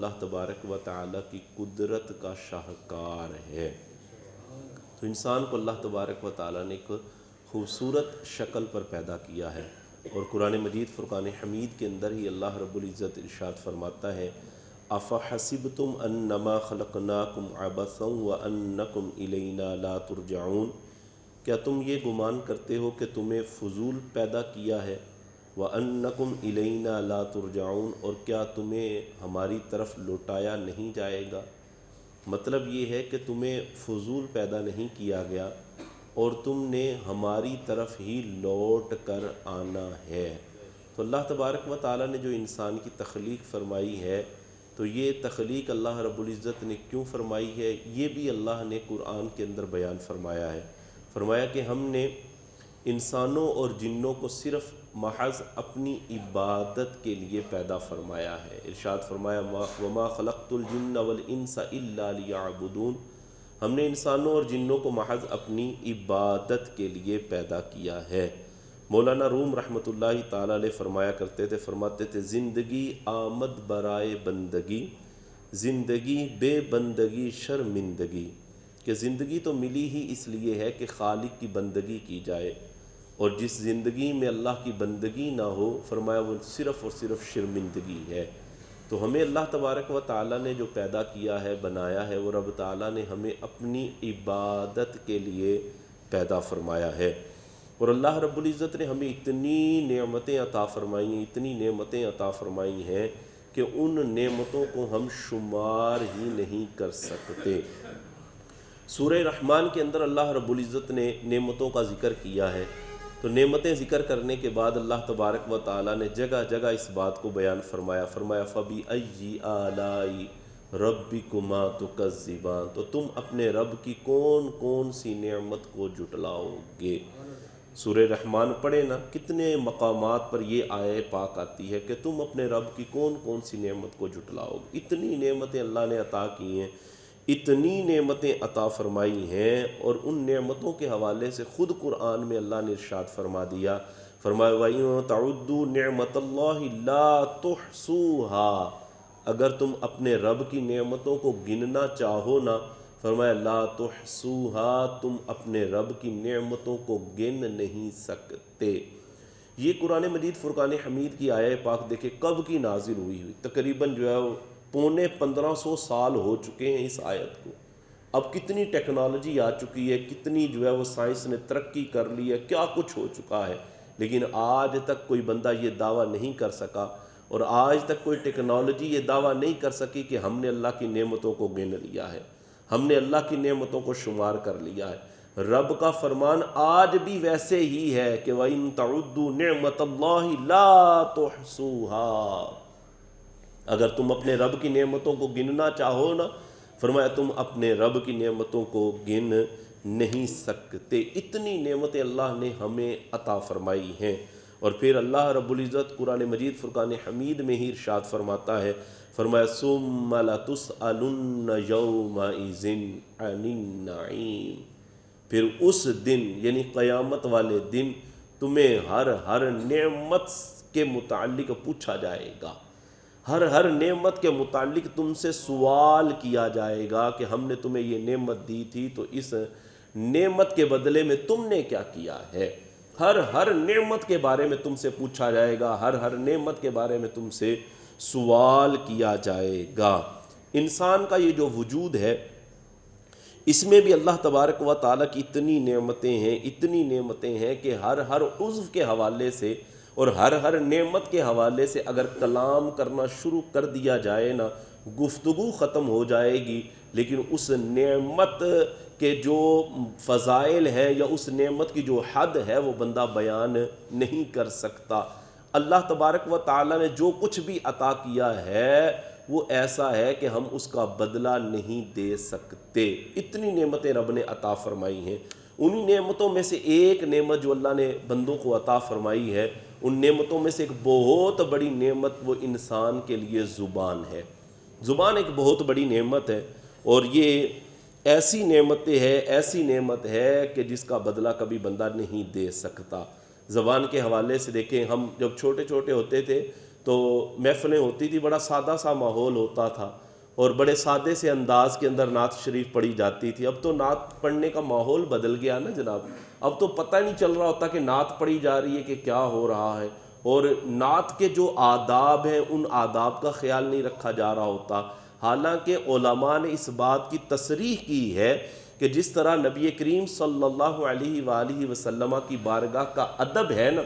اللہ تبارک و تعالیٰ کی قدرت کا شاہکار ہے۔ تو انسان کو اللہ تبارک و تعالیٰ نے ایک خوبصورت شکل پر پیدا کیا ہے، اور قرآن مجید فرقان حمید کے اندر ہی اللہ رب العزت ارشاد فرماتا ہے أَفَحَسِبْتُمْ أَنَّمَا خَلَقْنَاكُمْ عَبَثًا وَأَنَّكُمْ إِلَيْنَا لَا تُرْجَعُونَ، کیا تم یہ گمان کرتے ہو کہ تمہیں فضول پیدا کیا ہے؟ وَأَنَّكُمْ إِلَيْنَا لَا تُرْجَعُونَ، اور کیا تمہیں ہماری طرف لوٹایا نہیں جائے گا؟ مطلب یہ ہے کہ تمہیں فضول پیدا نہیں کیا گیا اور تم نے ہماری طرف ہی لوٹ کر آنا ہے۔ تو اللہ تبارک و تعالیٰ نے جو انسان کی تخلیق فرمائی ہے، تو یہ تخلیق اللہ رب العزت نے کیوں فرمائی ہے، یہ بھی اللہ نے قرآن کے اندر بیان فرمایا ہے۔ فرمایا کہ ہم نے انسانوں اور جنوں کو صرف محض اپنی عبادت کے لیے پیدا فرمایا ہے۔ ارشاد فرمایا وَمَا خَلَقْتُ الْجِنَّ وَالْإِنسَ إِلَّا لِيَعْبُدُونَ، ہم نے انسانوں اور جنوں کو محض اپنی عبادت کے لیے پیدا کیا ہے۔ مولانا روم رحمۃ اللہ تعالیٰ علیہ فرمایا کرتے تھے، فرماتے تھے زندگی آمد برائے بندگی، زندگی بے بندگی شرمندگی، کہ زندگی تو ملی ہی اس لیے ہے کہ خالق کی بندگی کی جائے، اور جس زندگی میں اللہ کی بندگی نہ ہو، فرمایا وہ صرف اور صرف شرمندگی ہے۔ تو ہمیں اللہ تبارک و تعالیٰ نے جو پیدا کیا ہے، بنایا ہے، وہ رب تعالیٰ نے ہمیں اپنی عبادت کے لیے پیدا فرمایا ہے۔ اور اللہ رب العزت نے ہمیں اتنی نعمتیں عطا فرمائی ہیں، اتنی نعمتیں عطا فرمائی ہیں کہ ان نعمتوں کو ہم شمار ہی نہیں کر سکتے۔ سورہ رحمان کے اندر اللہ رب العزت نے نعمتوں کا ذکر کیا ہے، تو نعمتیں ذکر کرنے کے بعد اللہ تبارک و تعالیٰ نے جگہ جگہ اس بات کو بیان فرمایا۔ فرمایا فَبِأَيِّ آلَاءِ رَبِّكُمَا تُكَذِّبَانِ، تو تم اپنے رب کی کون کون سی نعمت کو جھٹلاؤ گے۔ سورہ رحمان پڑھے نا، کتنے مقامات پر یہ آیے پاک آتی ہے کہ تم اپنے رب کی کون کون سی نعمت کو جھٹلاؤ گے۔ اتنی نعمتیں اللہ نے عطا کی ہیں، اتنی نعمتیں عطا فرمائی ہیں، اور ان نعمتوں کے حوالے سے خود قرآن میں اللہ نے ارشاد فرما دیا، فرمایا وَإِن تَعُدُّوا نِعْمَتَ اللَّهِ لَا تُحْصُوهَا، اگر تم اپنے رب کی نعمتوں کو گننا چاہو نا، فرمایا لا تحصوها، تم اپنے رب کی نعمتوں کو گن نہیں سکتے۔ یہ قرآن مجید فرقان حمید کی آیہ پاک دیکھیں کب کی نازل ہوئی تقریباً جو ہے 1500 سال ہو چکے ہیں اس آیت کو۔ اب کتنی ٹیکنالوجی آ چکی ہے، کتنی جو ہے وہ سائنس نے ترقی کر لی ہے، کیا کچھ ہو چکا ہے، لیکن آج تک کوئی بندہ یہ دعویٰ نہیں کر سکا، اور آج تک کوئی ٹیکنالوجی یہ دعویٰ نہیں کر سکی کہ ہم نے اللہ کی نعمتوں کو گن لیا ہے، ہم نے اللہ کی نعمتوں کو شمار کر لیا ہے۔ رب کا فرمان آج بھی ویسے ہی ہے کہ وَإِن تَعُدُّوا نِعْمَتَ اللَّهِ لَا تُحْصُوهَا، اگر تم اپنے رب کی نعمتوں کو گننا چاہو نا، فرمایا تم اپنے رب کی نعمتوں کو گن نہیں سکتے۔ اتنی نعمتیں اللہ نے ہمیں عطا فرمائی ہیں۔ اور پھر اللہ رب العزت قرآن مجید فرقان حمید میں ہی ارشاد فرماتا ہے، فرمایا ثُمَّ لَتُسْأَلُنَّ يَوْمَئِذٍ عَنِ النَّعِيمِ، پھر اس دن یعنی قیامت والے دن تمہیں ہر نعمت کے متعلق پوچھا جائے گا، ہر نعمت کے متعلق تم سے سوال کیا جائے گا کہ ہم نے تمہیں یہ نعمت دی تھی تو اس نعمت کے بدلے میں تم نے کیا کیا ہے۔ ہر نعمت کے بارے میں تم سے پوچھا جائے گا، ہر نعمت کے بارے میں تم سے سوال کیا جائے گا۔ انسان کا یہ جو وجود ہے، اس میں بھی اللہ تبارک و تعالیٰ کی اتنی نعمتیں ہیں کہ ہر عضو کے حوالے سے اور ہر نعمت کے حوالے سے اگر کلام کرنا شروع کر دیا جائے نا، گفتگو ختم ہو جائے گی، لیکن اس نعمت کے جو فضائل ہیں یا اس نعمت کی جو حد ہے وہ بندہ بیان نہیں کر سکتا۔ اللہ تبارک و تعالیٰ نے جو کچھ بھی عطا کیا ہے وہ ایسا ہے کہ ہم اس کا بدلہ نہیں دے سکتے۔ اتنی نعمتیں رب نے عطا فرمائی ہیں۔ انہی نعمتوں میں سے ایک نعمت جو اللہ نے بندوں کو عطا فرمائی ہے، ان نعمتوں میں سے ایک بہت بڑی نعمت وہ انسان کے لیے زبان ہے۔ زبان ایک بہت بڑی نعمت ہے، اور یہ ایسی نعمت ہے کہ جس کا بدلہ کبھی بندہ نہیں دے سکتا۔ زبان کے حوالے سے دیکھیں، ہم جب چھوٹے ہوتے تھے تو محفلیں ہوتی تھی، بڑا سادہ سا ماحول ہوتا تھا اور بڑے سادے سے انداز کے اندر نعت شریف پڑھی جاتی تھی۔ اب تو نعت پڑھنے کا ماحول بدل گیا نا جناب، اب تو پتہ نہیں چل رہا ہوتا کہ نعت پڑھی جا رہی ہے کہ کیا ہو رہا ہے، اور نعت کے جو آداب ہیں ان آداب کا خیال نہیں رکھا جا رہا ہوتا۔ حالانکہ علماء نے اس بات کی تصریح کی ہے کہ جس طرح نبی کریم صلی اللہ علیہ وآلہ وسلم کی بارگاہ کا ادب ہے نا،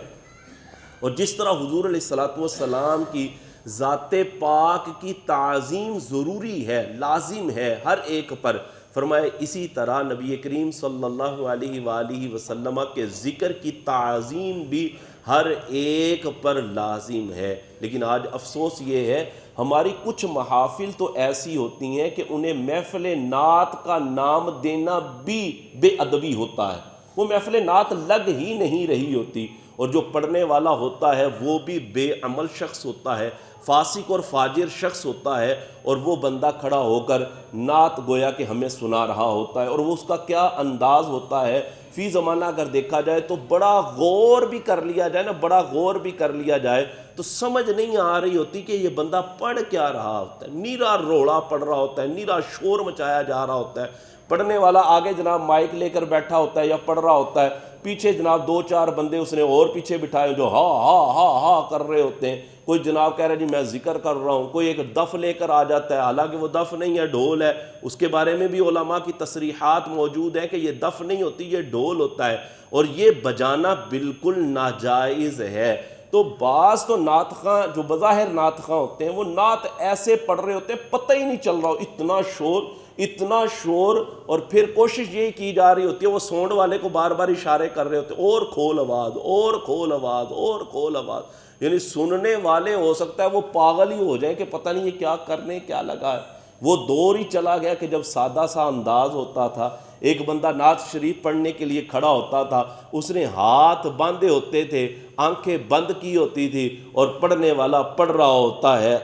اور جس طرح حضور علیہ السلام کی ذات پاک کی تعظیم ضروری ہے، لازم ہے ہر ایک پر، فرمایا اسی طرح نبی کریم صلی اللہ علیہ وآلہ وسلم کے ذکر کی تعظیم بھی ہر ایک پر لازم ہے۔ لیکن آج افسوس یہ ہے ہماری کچھ محافل تو ایسی ہوتی ہیں کہ انہیں محفل نعت کا نام دینا بھی بے ادبی ہوتا ہے، وہ محفل نعت لگ ہی نہیں رہی ہوتی، اور جو پڑھنے والا ہوتا ہے وہ بھی بے عمل شخص ہوتا ہے، فاسق اور فاجر شخص ہوتا ہے، اور وہ بندہ کھڑا ہو کر نعت گویا کہ ہمیں سنا رہا ہوتا ہے، اور وہ اس کا کیا انداز ہوتا ہے فی زمانہ اگر دیکھا جائے تو بڑا غور بھی کر لیا جائے نا، بڑا غور بھی کر لیا جائے تو سمجھ نہیں آ رہی ہوتی کہ یہ بندہ پڑھ کیا رہا ہوتا ہے، نیرا روڑا پڑھ رہا ہوتا ہے، نیرا شور مچایا جا رہا ہوتا ہے، پڑھنے والا آگے جناب مائک لے کر بیٹھا ہوتا ہے یا پڑھ رہا ہوتا ہے، پیچھے جناب دو چار بندے اس نے اور پیچھے بٹھائے جو ہا ہا ہا ہا کر رہے ہوتے ہیں، کوئی جناب کہہ رہا ہے جی میں ذکر کر رہا ہوں، کوئی ایک دف لے کر آ جاتا ہے، حالانکہ وہ دف نہیں ہے ڈھول ہے، اس کے بارے میں بھی علماء کی تصریحات موجود ہیں کہ یہ دف نہیں ہوتی، یہ ڈھول ہوتا ہے، اور یہ بجانا بالکل ناجائز ہے۔ تو بعض تو نعت خواں جو بظاہر نعت خواں ہوتے ہیں وہ نعت ایسے پڑھ رہے ہوتے ہیں پتہ ہی نہیں چل رہا، اتنا شور، اور پھر کوشش یہی کی جا رہی ہوتی ہے، وہ سونڈ والے کو بار بار اشارے کر رہے ہوتے ہیں اور کھول آواز، اور کھول آواز، اور کھول آواز، یعنی سننے والے ہو سکتا ہے وہ پاگل ہی ہو جائیں کہ پتہ نہیں یہ کیا کرنے کیا لگا ہے۔ وہ دور ہی چلا گیا کہ جب سادہ سا انداز ہوتا تھا، ایک بندہ نعت شریف پڑھنے کے لیے کھڑا ہوتا تھا، اس نے ہاتھ باندھے ہوتے تھے، آنکھیں بند کی ہوتی تھی، اور پڑھنے والا پڑھ رہا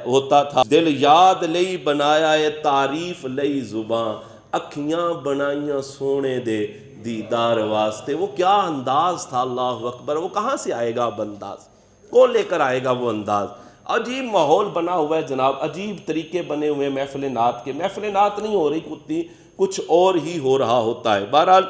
ہوتا تھا۔ دل یاد لئی بنایا ہے تعریف لئی زباں، اکھیاں بنائیاں سونے دے دیدار واسطے۔ وہ کیا انداز تھا، اللہ اکبر، وہ کہاں سے آئے گا اب انداز، کون لے کر آئے گا وہ انداز؟ عجیب ماحول بنا ہوا ہے جناب، عجیب طریقے بنے ہوئے محفل نعت کے، محفل نعت نہیں ہو رہی، کچھ اور ہی ہو رہا ہوتا ہے۔ بہرحال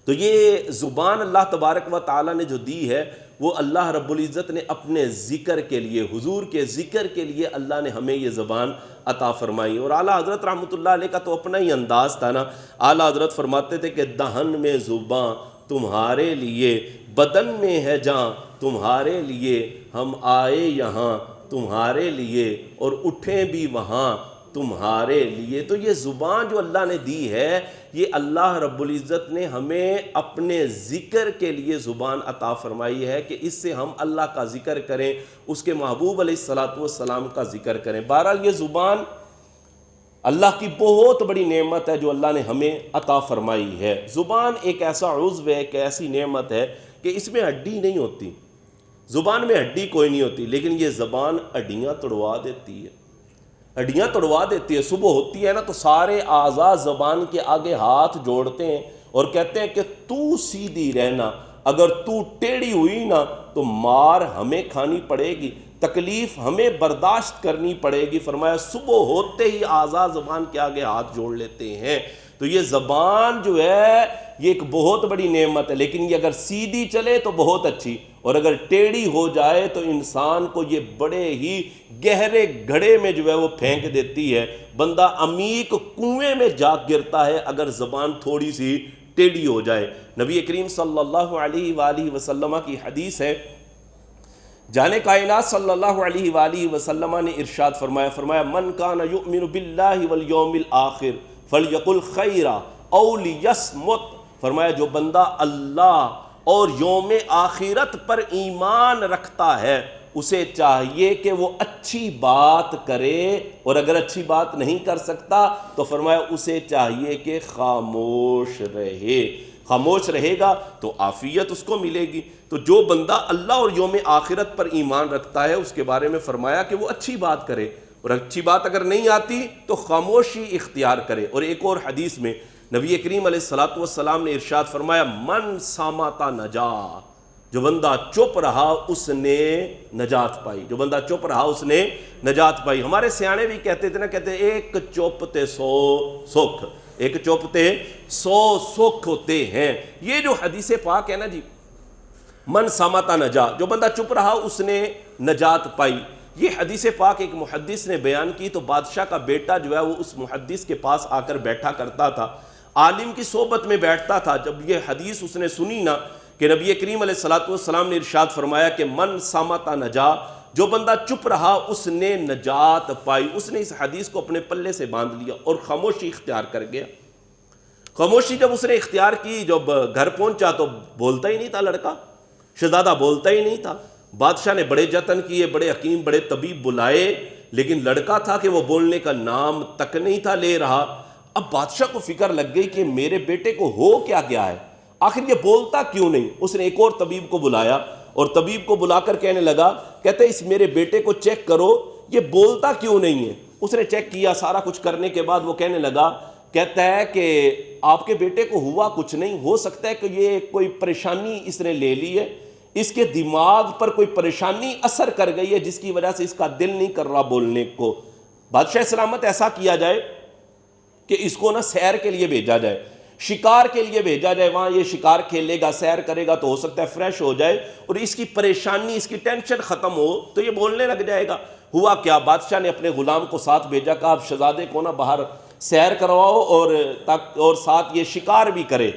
تو یہ زبان اللہ تبارک و تعالیٰ نے جو دی ہے وہ اللہ رب العزت نے اپنے ذکر کے لیے، حضور کے ذکر کے لیے اللہ نے ہمیں یہ زبان عطا فرمائی۔ اور اعلیٰ حضرت رحمۃ اللہ علیہ کا تو اپنا ہی انداز تھا نا، اعلیٰ حضرت فرماتے تھے کہ دہن میں زباں تمہارے لیے، بدن میں ہے جاں تمہارے لیے، ہم آئے یہاں تمہارے لیے اور اٹھیں بھی وہاں تمہارے لیے۔ تو یہ زبان جو اللہ نے دی ہے، یہ اللہ رب العزت نے ہمیں اپنے ذکر کے لیے زبان عطا فرمائی ہے کہ اس سے ہم اللہ کا ذکر کریں، اس کے محبوب علیہ السلام کا ذکر کریں۔ بہرحال یہ زبان اللہ کی بہت بڑی نعمت ہے جو اللہ نے ہمیں عطا فرمائی ہے۔ زبان ایک ایسا عضو ہے، ایک ایسی نعمت ہے کہ اس میں ہڈی نہیں ہوتی، زبان میں ہڈی کوئی نہیں ہوتی، لیکن یہ زبان ہڈیاں توڑوا دیتی ہے، ہڈیاں توڑوا دیتی ہے۔ صبح ہوتی ہے نا تو سارے اعضاء زبان کے آگے ہاتھ جوڑتے ہیں اور کہتے ہیں کہ تو سیدھی رہنا، اگر تو ٹیڑھی ہوئی نا تو مار ہمیں کھانی پڑے گی، تکلیف ہمیں برداشت کرنی پڑے گی۔ فرمایا صبح ہوتے ہی اعضاء زبان کے آگے ہاتھ جوڑ لیتے ہیں۔ تو یہ زبان جو ہے یہ ایک بہت بڑی نعمت ہے، لیکن یہ اگر سیدھی چلے تو بہت اچھی، اور اگر ٹیڑھی ہو جائے تو انسان کو یہ بڑے ہی گہرے گھڑے میں جو ہے وہ پھینک دیتی ہے، بندہ عمیق کنویں میں جا گرتا ہے اگر زبان تھوڑی سی ٹیڑھی ہو جائے۔ نبی کریم صلی اللہ علیہ وآلہ وسلم کی حدیث ہے، جان کائنات صلی اللہ علیہ وآلہ وسلم نے ارشاد فرمایا من کان یؤمن باللہ والیوم الآخر فلیقل خیرا او لیصمت۔ فرمایا جو بندہ اللہ اور یوم آخرت پر ایمان رکھتا ہے اسے چاہیے کہ وہ اچھی بات کرے، اور اگر اچھی بات نہیں کر سکتا تو فرمایا اسے چاہیے کہ خاموش رہے، خاموش رہے گا تو عافیت اس کو ملے گی۔ تو جو بندہ اللہ اور یوم آخرت پر ایمان رکھتا ہے اس کے بارے میں فرمایا کہ وہ اچھی بات کرے، اور اچھی بات اگر نہیں آتی تو خاموشی اختیار کرے۔ اور ایک اور حدیث میں نبی کریم علیہ السلام نے ارشاد فرمایا من صامت نجا، جو بندہ چپ رہا اس نے نجات پائی، جو بندہ چپ رہا اس نے نجات پائی۔ ہمارے سیانے بھی کہتے تھے نا، کہتے ایک چپ تے 100 سکھ، ایک چپ تے 100 سکھ ہوتے ہیں۔ یہ جو حدیث پاک ہے نا جی، من سامتا نجا، جو بندہ چپ رہا اس نے نجات پائی، یہ حدیث پاک ایک محدث نے بیان کی تو بادشاہ کا بیٹا جو ہے وہ اس محدث کے پاس آ کر بیٹھا کرتا تھا، عالم کی صحبت میں بیٹھتا تھا۔ جب یہ حدیث اس نے سنی نا کہ نبی کریم علیہ السلام نے ارشاد فرمایا کہ من سامتا نجا، جو بندہ چپ رہا اس نے نجات پائی، اس نے اس حدیث کو اپنے پلے سے باندھ لیا اور خاموشی اختیار کر گیا۔ خاموشی جب اس نے اختیار کی، جب گھر پہنچا تو بولتا ہی نہیں تھا لڑکا، شہزادہ بولتا ہی نہیں تھا۔ بادشاہ نے بڑے جتن کیے، بڑے حکیم بڑے طبیب بلائے، لیکن لڑکا تھا کہ وہ بولنے کا نام تک نہیں تھا لے رہا۔ اب بادشاہ کو فکر لگ گئی کہ میرے بیٹے کو ہو کیا گیا ہے، آخر یہ بولتا کیوں نہیں۔ اس نے ایک اور طبیب کو بلایا اور طبیب کو بلا کر کہنے لگا، کہتے اس میرے بیٹے کو چیک کرو یہ بولتا کیوں نہیں ہے۔ اس نے چیک کیا، سارا کچھ کرنے کے بعد وہ کہنے لگا، کہتا ہے کہ آپ کے بیٹے کو ہوا کچھ نہیں، ہو سکتا ہے کہ یہ کوئی پریشانی اس نے لے لی ہے، اس کے دماغ پر کوئی پریشانی اثر کر گئی ہے جس کی وجہ سے اس کا دل نہیں کر رہا بولنے کو۔ بادشاہ سلامت ایسا کیا جائے کہ اس کو نا سیر کے لیے بھیجا جائے، شکار کے لیے بھیجا جائے، وہاں یہ شکار کھیلے گا، سیر کرے گا تو ہو سکتا ہے فریش ہو جائے اور اس کی پریشانی، اس کی ٹینشن ختم ہو تو یہ بولنے لگ جائے گا۔ ہوا کیا، بادشاہ نے اپنے غلام کو ساتھ بھیجا، کہا آپ شہزادے کو نا باہر سیر کرواؤ اور ساتھ یہ شکار بھی کرے،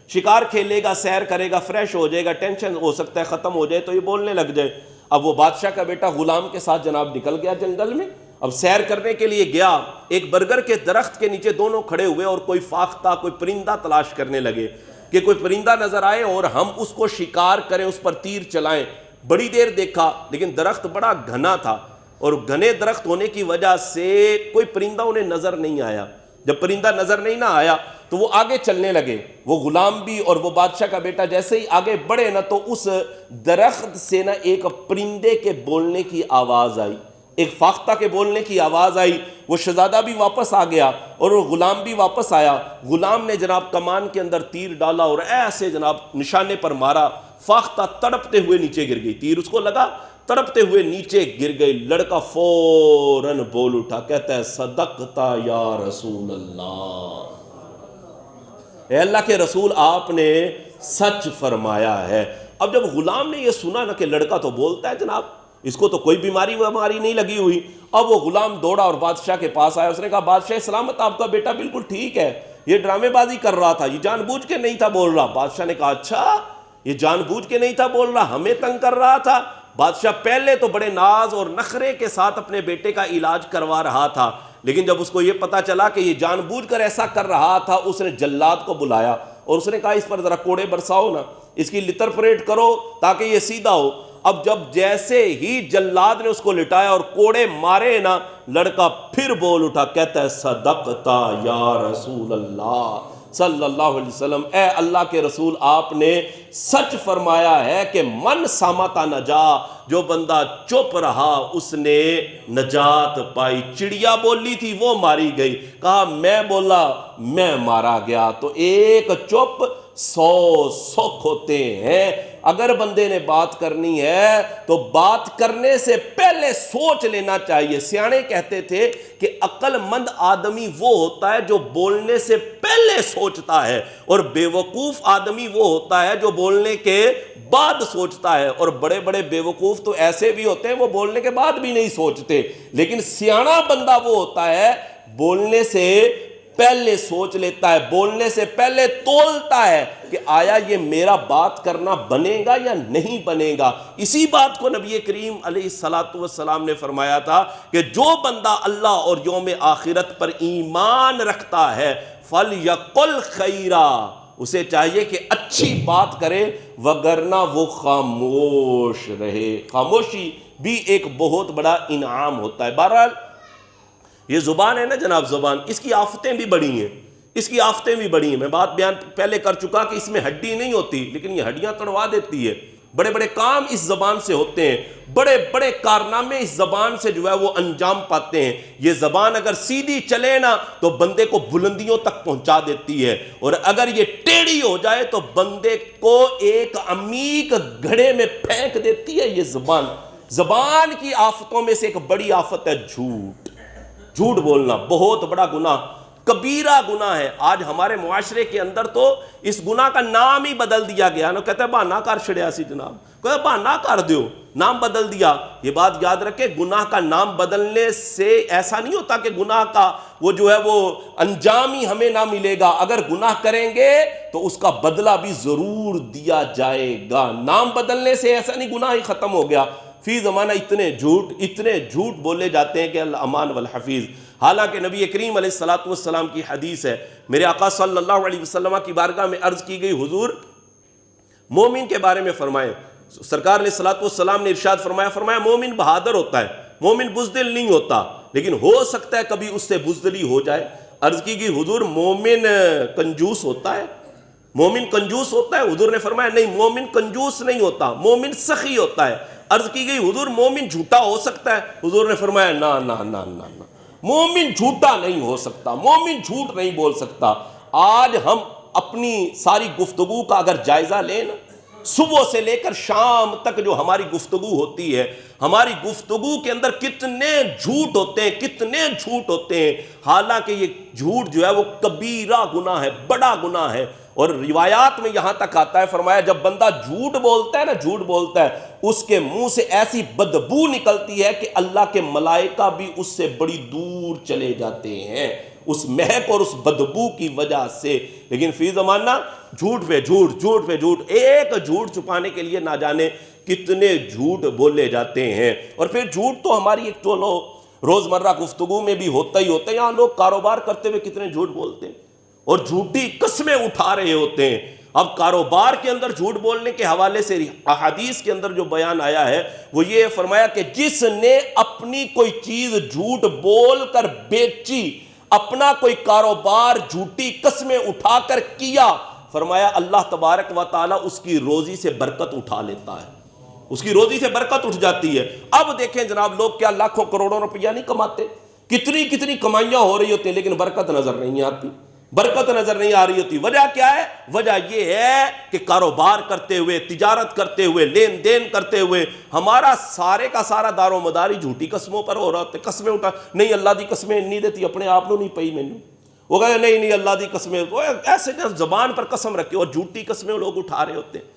شکار کھیلے گا، سیر کرے گا، فریش ہو جائے گا، ٹینشن ہو سکتا ہے ختم ہو جائے تو یہ بولنے لگ جائے۔ اب وہ بادشاہ کا بیٹا غلام کے ساتھ جناب نکل گیا جنگل میں، اب سیر کرنے کے لیے گیا، ایک برگر کے درخت کے نیچے دونوں کھڑے ہوئے اور کوئی فاختہ، کوئی پرندہ تلاش کرنے لگے کہ کوئی پرندہ نظر آئے اور ہم اس کو شکار کریں، اس پر تیر چلائیں۔ بڑی دیر دیکھا لیکن درخت بڑا گھنا تھا اور گھنے درخت ہونے کی وجہ سے کوئی پرندہ انہیں نظر نہیں آیا۔ جب پرندہ نظر نہیں نہ آیا تو وہ آگے چلنے لگے، وہ غلام بھی اور وہ بادشاہ کا بیٹا جیسے ہی آگے بڑھے نا تو اس درخت سے نا ایک پرندے کے بولنے کی آواز آئی، ایک فاختہ کے بولنے کی آواز آئی۔ وہ شہزادہ بھی واپس آ گیا اور وہ غلام بھی واپس آیا۔ غلام نے جناب کمان کے اندر تیر ڈالا اور ایسے جناب نشانے پر مارا، فاختہ تڑپتے ہوئے نیچے گر گئی، تیر اس کو لگا، تڑپتے ہوئے نیچے گر گئی۔ لڑکا فوراً بول اٹھا، کہتا ہے صدقتا یا رسول اللہ، اے اللہ کے رسول آپ نے سچ فرمایا ہے۔ اب جب غلام نے یہ سنا نا کہ لڑکا تو بولتا ہے جناب، اس کو تو کوئی بیماری نہیں لگی ہوئی، اب وہ غلام دوڑا اور بادشاہ کے پاس آیا۔ اس نے کہا بادشاہ سلامت، آپ کا بیٹا بالکل ٹھیک ہے، یہ ڈرامے بازی کر رہا تھا، یہ جان بوجھ کے نہیں تھا بول رہا۔ بادشاہ نے کہا اچھا، یہ جان بوجھ کے نہیں تھا بول رہا، ہمیں تنگ کر رہا تھا۔ بادشاہ پہلے تو بڑے ناز اور نخرے کے ساتھ اپنے بیٹے کا علاج کروا رہا تھا، لیکن جب اس کو یہ پتا چلا کہ یہ جان بوجھ کر ایسا کر رہا تھا، اس نے جلاد کو بلایا اور اس نے کہا اس پر ذرا کوڑے برساؤ نا، اس کی لتر پریڈ کرو تاکہ یہ سیدھا ہو۔ اب جب جیسے ہی جلاد نے اس کو لٹایا اور کوڑے مارے نا، لڑکا پھر بول اٹھا، کہتا ہے صدقتا یا رسول اللہ صلی اللہ علیہ وسلم، اے اللہ کے رسول آپ نے سچ فرمایا ہے کہ من سامتا نجا، جو بندہ چپ رہا اس نے نجات پائی۔ چڑیا بولی تھی وہ ماری گئی، کہا میں بولا میں مارا گیا۔ تو ایک چپ 100 سکھ ہوتے ہیں۔ اگر بندے نے بات کرنی ہے تو بات کرنے سے پہلے سوچ لینا چاہیے۔ سیانے کہتے تھے کہ عقل مند آدمی وہ ہوتا ہے جو بولنے سے پہلے سوچتا ہے، اور بے وقوف آدمی وہ ہوتا ہے جو بولنے کے بعد سوچتا ہے۔ اور بڑے بڑے بے وقوف تو ایسے بھی ہوتے ہیں وہ بولنے کے بعد بھی نہیں سوچتے، لیکن سیانا بندہ وہ ہوتا ہے بولنے سے پہلے سوچ لیتا ہے، بولنے سے پہلے تولتا ہے کہ آیا یہ میرا بات کرنا بنے گا یا نہیں بنے گا۔ اسی بات کو نبی کریم علیہ السلام نے فرمایا تھا کہ جو بندہ اللہ اور یوم آخرت پر ایمان رکھتا ہے فَلْيَقُلْ خَيْرًا، اسے چاہیے کہ اچھی بات کرے وگرنہ وہ خاموش رہے۔ خاموشی بھی ایک بہت بڑا انعام ہوتا ہے۔ بہرحال یہ زبان ہے نا جناب، زبان، اس کی آفتیں بھی بڑی ہیں، اس کی آفتیں بھی بڑی ہیں۔ میں بات بیان پہلے کر چکا کہ اس میں ہڈی نہیں ہوتی لیکن یہ ہڈیاں توڑوا دیتی ہے۔ بڑے بڑے کام اس زبان سے ہوتے ہیں، بڑے بڑے کارنامے اس زبان سے جو ہے وہ انجام پاتے ہیں۔ یہ زبان اگر سیدھی چلے نا تو بندے کو بلندیوں تک پہنچا دیتی ہے، اور اگر یہ ٹیڑھی ہو جائے تو بندے کو ایک عمیق گھڑے میں پھینک دیتی ہے۔ یہ زبان کی آفتوں میں سے ایک بڑی آفت ہے جھوٹ بولنا، بہت بڑا گناہ، کبیرہ گناہ ہے۔ آج ہمارے معاشرے کے اندر تو اس گناہ کا نام ہی بدل دیا گیا نا، کہتے ہیں بہانہ کر چھڑیا سی جناب، کہتے ہیں بہانہ کر دیو، نام بدل دیا۔ یہ بات یاد رکھے، گناہ کا نام بدلنے سے ایسا نہیں ہوتا کہ گناہ کا وہ جو ہے وہ انجام ہی ہمیں نہ ملے گا، اگر گناہ کریں گے تو اس کا بدلہ بھی ضرور دیا جائے گا۔ نام بدلنے سے ایسا نہیں گناہ ہی ختم ہو گیا۔ فی زمانہ اتنے جھوٹ بولے جاتے ہیں کہ الامان والحفیظ۔ حالانکہ نبی کریم علیہ السلام کی حدیث ہے، میرے آقا صلی اللہ علیہ وسلم کی بارگاہ میں عرض کی گئی، حضور مومن کے بارے میں فرمائیں۔ سرکار علیہ السلام نے ارشاد فرمایا مومن بہادر ہوتا ہے، مومن بزدل نہیں ہوتا، لیکن ہو سکتا ہے کبھی اس سے بزدلی ہو جائے۔ عرض کی گئی، حضور مومن کنجوس ہوتا ہے؟ مومن کنجوس ہوتا ہے؟ حضور نے فرمایا نہیں، مومن کنجوس نہیں ہوتا، مومن سخی ہوتا ہے۔ عرض کی گئی، حضور مومن جھوٹا ہو سکتا ہے؟ حضور نے فرمایا نا، مومن جھوٹا نہیں ہو سکتا، مومن جھوٹ نہیں بول سکتا۔ آج ہم اپنی ساری گفتگو کا اگر جائزہ لیں نا، صبح سے لے کر شام تک جو ہماری گفتگو ہوتی ہے، ہماری گفتگو کے اندر کتنے جھوٹ ہوتے ہیں، حالانکہ یہ جھوٹ جو ہے وہ کبیرہ گناہ ہے، بڑا گناہ ہے۔ اور روایات میں یہاں تک آتا ہے، فرمایا جب بندہ جھوٹ بولتا ہے اس کے منہ سے ایسی بدبو نکلتی ہے کہ اللہ کے ملائکہ بھی اس سے بڑی دور چلے جاتے ہیں، اس مہک اور اس بدبو کی وجہ سے۔ لیکن فی زمانہ جھوٹ پہ جھوٹ، ایک جھوٹ چھپانے کے لیے نہ جانے کتنے جھوٹ بولے جاتے ہیں۔ اور پھر جھوٹ تو ہماری ایک تو روزمرہ گفتگو میں بھی ہوتا ہی ہوتا ہے۔ یہاں لوگ کاروبار کرتے ہوئے کتنے جھوٹ بولتے ہیں اور جھوٹی قسمیں اٹھا رہے ہوتے ہیں۔ اب کاروبار کے اندر جھوٹ بولنے کے حوالے سے احادیث کے اندر جو بیان آیا ہے وہ یہ فرمایا کہ جس نے اپنی کوئی چیز جھوٹ بول کر بیچی، اپنا کوئی کاروبار جھوٹی قسمیں اٹھا کر کیا، فرمایا اللہ تبارک و تعالی اس کی روزی سے برکت اٹھا لیتا ہے، اس کی روزی سے برکت اٹھ جاتی ہے۔ اب دیکھیں جناب، لوگ کیا لاکھوں کروڑوں روپیہ نہیں کماتے، کتنی کمائیاں ہو رہی ہوتی ہیں، لیکن برکت نظر نہیں آتی، برکت نظر نہیں آ رہی ہوتی۔ وجہ کیا ہے؟ وجہ یہ ہے کہ کاروبار کرتے ہوئے، تجارت کرتے ہوئے، لین دین کرتے ہوئے ہمارا سارے کا سارا دار و مداری جھوٹی قسموں پر ہو رہا ہوتا ہے۔ قسمیں اٹھا، نہیں اللہ دی قسمیں نہیں دیتی، اپنے آپ نہیں پئی مینوں، وہ کہتے نہیں اللہ دی قسمیں، ایسے زبان پر قسم رکھے اور جھوٹی قسمیں لوگ اٹھا رہے ہوتے ہیں،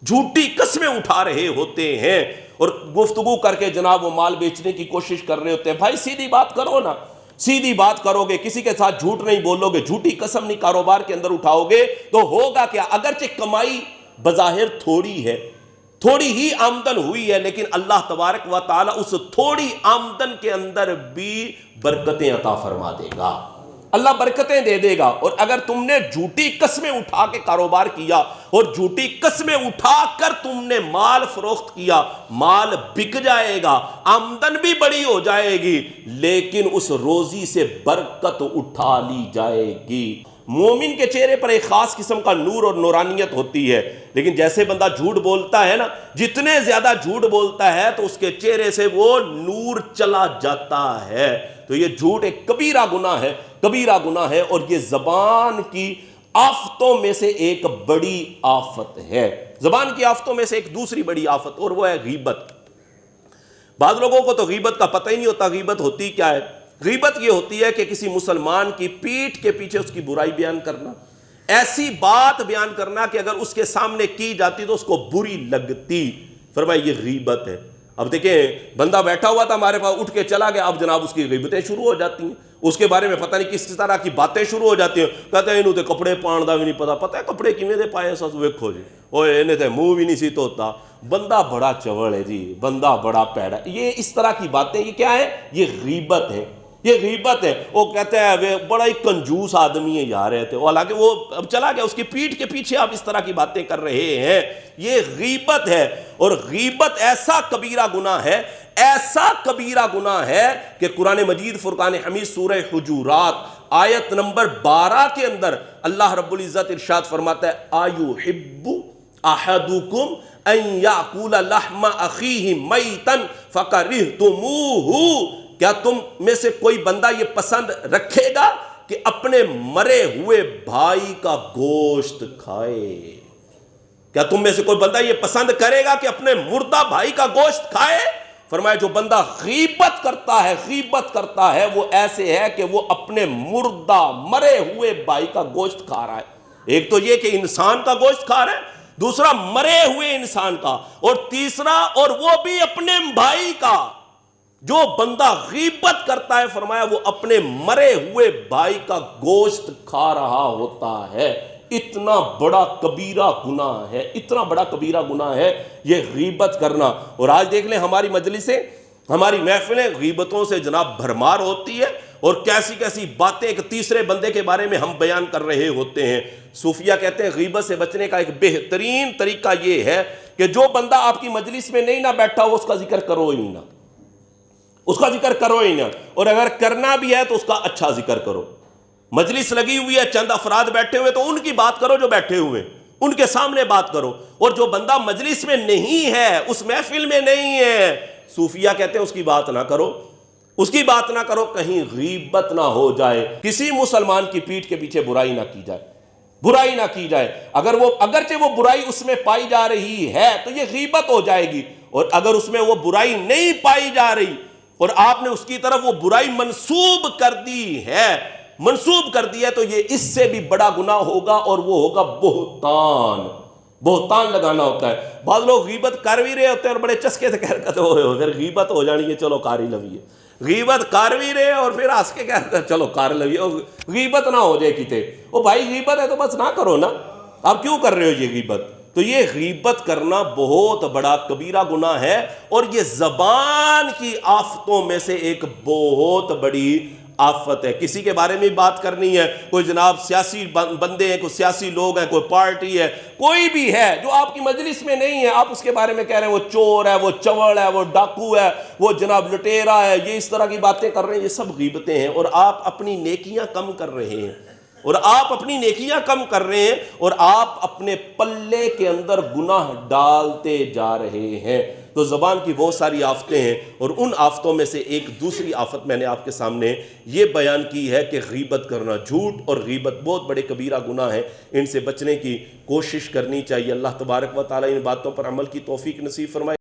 جھوٹی قسمیں اٹھا رہے ہوتے ہیں، اور گفتگو کر کے جناب وہ مال بیچنے کی کوشش کر رہے ہوتے ہیں۔ بھائی سیدھی بات کرو نا، سیدھی بات کرو گے، کسی کے ساتھ جھوٹ نہیں بولو گے، جھوٹی قسم نہیں کاروبار کے اندر اٹھاؤ گے تو ہوگا کیا؟ اگرچہ کمائی بظاہر تھوڑی ہے، تھوڑی ہی آمدن ہوئی ہے، لیکن اللہ تبارک و تعالی اس تھوڑی آمدن کے اندر بھی برکتیں عطا فرما دے گا، اللہ برکتیں دے دے گا۔ اور اگر تم نے جھوٹی قسمیں اٹھا کے کاروبار کیا اور جھوٹی قسمیں اٹھا کر تم نے مال فروخت کیا، مال بک جائے گا، آمدن بھی بڑی ہو جائے گی، لیکن اس روزی سے برکت اٹھا لی جائے گی۔ مومن کے چہرے پر ایک خاص قسم کا نور اور نورانیت ہوتی ہے، لیکن جیسے بندہ جھوٹ بولتا ہے نا، جتنے زیادہ جھوٹ بولتا ہے تو اس کے چہرے سے وہ نور چلا جاتا ہے۔ تو یہ جھوٹ ایک کبیرہ گناہ ہے، اور یہ زبان کی آفتوں میں سے ایک بڑی آفت ہے۔ زبان کی آفتوں میں سے ایک دوسری بڑی آفت، اور وہ ہے غیبت۔ بعض لوگوں کو تو غیبت کا پتہ ہی نہیں ہوتا غیبت ہوتی کیا ہے۔ غیبت یہ ہوتی ہے کہ کسی مسلمان کی پیٹھ کے پیچھے اس کی برائی بیان کرنا، ایسی بات بیان کرنا کہ اگر اس کے سامنے کی جاتی تو اس کو بری لگتی، فرمایا یہ غیبت ہے۔ اب دیکھیں، بندہ بیٹھا ہوا تھا ہمارے پاس، اٹھ کے چلا گیا، اب جناب اس کی غیبتیں شروع ہو جاتی ہیں، اس کے بارے میں پتہ نہیں کس طرح کی باتیں شروع ہو جاتی ہیں۔ کہتے ہیں انہوں تے کپڑے پان دا بھی نہیں پتہ ہے کپڑے کیویں دے پائے سس، ویکھو جی اوئے انہیں تے منہ بھی نہیں سی دھوتا، بندہ بڑا چوڑ ہے جی، بندہ بڑا پیڑا ہے۔ یہ اس طرح کی باتیں، یہ کیا ہے؟ یہ غیبت ہے، یہ غیبت ہے۔ وہ کہتے ہیں وہ بڑا ہی کنجوس آدمی ہے یار ہے، حالانکہ وہ اب چلا گیا، اس کی پیٹھ کے پیچھے آپ اس طرح کی باتیں کر رہے ہیں، یہ غیبت ہے۔ اور غیبت ایسا کبیرہ گناہ ہے کہ قرآن مجید فرقان حمید سورہ حجورات آیت نمبر 12 کے اندر اللہ رب العزت ارشاد فرماتا ہے احدکم ان یاکل لحم اخیہ میتا فکرہتموہ، کیا تم میں سے کوئی بندہ یہ پسند رکھے گا کہ اپنے مرے ہوئے بھائی کا گوشت کھائے؟ کیا تم میں سے کوئی بندہ یہ پسند کرے گا کہ اپنے مردہ بھائی کا گوشت کھائے؟ فرمایا جو بندہ غیبت کرتا ہے وہ ایسے ہے کہ وہ اپنے مردہ مرے ہوئے بھائی کا گوشت کھا رہا ہے۔ ایک تو یہ کہ انسان کا گوشت کھا رہا ہے، دوسرا مرے ہوئے انسان کا، اور تیسرا اور وہ بھی اپنے بھائی کا۔ جو بندہ غیبت کرتا ہے فرمایا وہ اپنے مرے ہوئے بھائی کا گوشت کھا رہا ہوتا ہے۔ اتنا بڑا کبیرہ گناہ ہے، اتنا بڑا کبیرہ گناہ ہے یہ غیبت کرنا۔ اور آج دیکھ لیں ہماری مجلسیں، ہماری محفلیں غیبتوں سے جناب بھرمار ہوتی ہے، اور کیسی کیسی باتیں ایک تیسرے بندے کے بارے میں ہم بیان کر رہے ہوتے ہیں۔ صوفیہ کہتے ہیں غیبت سے بچنے کا ایک بہترین طریقہ یہ ہے کہ جو بندہ آپ کی مجلس میں نہیں نہ بیٹھا ہو اس کا ذکر کرو ہی نہ، اس کا ذکر کرو ہی نہ، اور اگر کرنا بھی ہے تو اس کا اچھا ذکر کرو۔ مجلس لگی ہوئی ہے، چند افراد بیٹھے ہوئے، تو ان کی بات کرو جو بیٹھے ہوئے، ان کے سامنے بات کرو۔ اور جو بندہ مجلس میں نہیں ہے، اس محفل میں نہیں ہے، صوفیہ کہتے ہیں اس کی بات نہ کرو، اس کی بات نہ کرو، کہیں غیبت نہ ہو جائے، کسی مسلمان کی پیٹھ کے پیچھے برائی نہ کی جائے، برائی نہ کی جائے۔ اگرچہ وہ برائی اس میں پائی جا رہی ہے تو یہ غیبت ہو جائے گی، اور اگر اس میں وہ برائی نہیں پائی جا رہی اور آپ نے اس کی طرف وہ برائی منسوب کر دی ہے تو یہ اس سے بھی بڑا گناہ ہوگا، اور وہ ہوگا بہتان لگانا ہوتا ہے۔ بعض لوگ غیبت کر بھی رہے ہوتے ہیں اور بڑے چسکے سے کہتے ہوئے پھر غیبت ہو جانی ہے، چلو کار ہی لویے، غیبت کر بھی رہے اور پھر ہنس کے کہتے ہیں چلو کار لویے، غیبت نہ ہو جائے کتے۔ او بھائی غیبت ہے تو بس نہ کرو نا، آپ کیوں کر رہے ہو یہ غیبت؟ تو یہ غیبت کرنا بہت بڑا کبیرہ گناہ ہے، اور یہ زبان کی آفتوں میں سے ایک بہت بڑی آفت ہے۔ کسی کے بارے میں بات کرنی ہے، کوئی جناب سیاسی بندے ہیں، کوئی سیاسی لوگ ہیں، کوئی پارٹی ہے، کوئی بھی ہے جو آپ کی مجلس میں نہیں ہے، آپ اس کے بارے میں کہہ رہے ہیں وہ چور ہے، وہ چوڑ ہے، وہ ڈاکو ہے، وہ جناب لٹیرا ہے، یہ اس طرح کی باتیں کر رہے ہیں، یہ سب غیبتیں ہیں، اور آپ اپنی نیکیاں کم کر رہے ہیں، اور آپ اپنے پلے کے اندر گناہ ڈالتے جا رہے ہیں۔ تو زبان کی بہت ساری آفتیں ہیں، اور ان آفتوں میں سے ایک دوسری آفت میں نے آپ کے سامنے یہ بیان کی ہے کہ غیبت کرنا، جھوٹ اور غیبت بہت بڑے کبیرہ گناہ ہیں، ان سے بچنے کی کوشش کرنی چاہیے۔ اللہ تبارک و تعالیٰ ان باتوں پر عمل کی توفیق نصیب فرمائے۔